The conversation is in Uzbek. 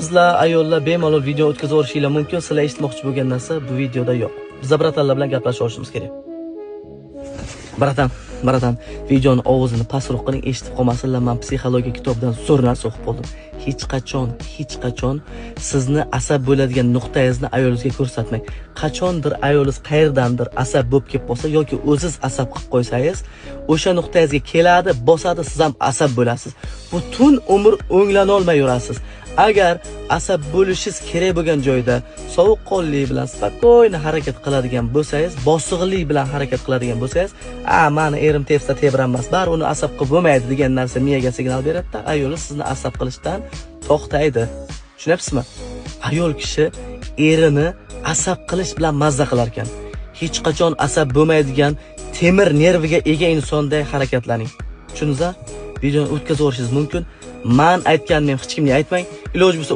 Qizlar, ayollar bemalol video o'tkazib olishinglar mumkin. Sizlar eshitmoqchi bo'lgan narsa bu videoda yo'q. Biz bratanlar bilan gaplashib olishimiz kerak. Bratan, videoni ovozini pastroq qiling, eshitib qolmasinlar. Men psixologiya kitobidan zo'r narsa o'qib qoldim. Hech qachon sizni asab bo'ladigan nuqtangizni ayolingizga ko'rsatmang. Qachondir ayolingiz qayerdandir asab bo'lib kelib qolsa yoki o'zingiz asab qilib qo'ysangiz, o'sha nuqtangizga keladi, bosadi, siz ham asab bo'lasiz. Butun umr o'nglana olmay yurasiz. Agar asab bo'lishingiz kerak bo'lgan joyda sovuqqonlik bilan spokойно harakat qiladigan bo'lsangiz, bosiqlik bilan harakat qiladigan bo'lsangiz, mani erim tepsa tebranmas, bar uni asab qilib bo'lmaydi degan narsa miyaga signal beradi-da, ayolingiz sizni asab qilishdan to'xtaydi. Tushunyapsizmi? Ayol kishi erini asab qilish bilan mazza qilar ekan. Hech qachon asab bo'lmaydigan temir nerviga ega insonday harakatlaning. Tushundingizmi? Videoni o'tkazib olishingiz mumkin. Men aytganim hech kimga aytmang. Iloji bo'lsa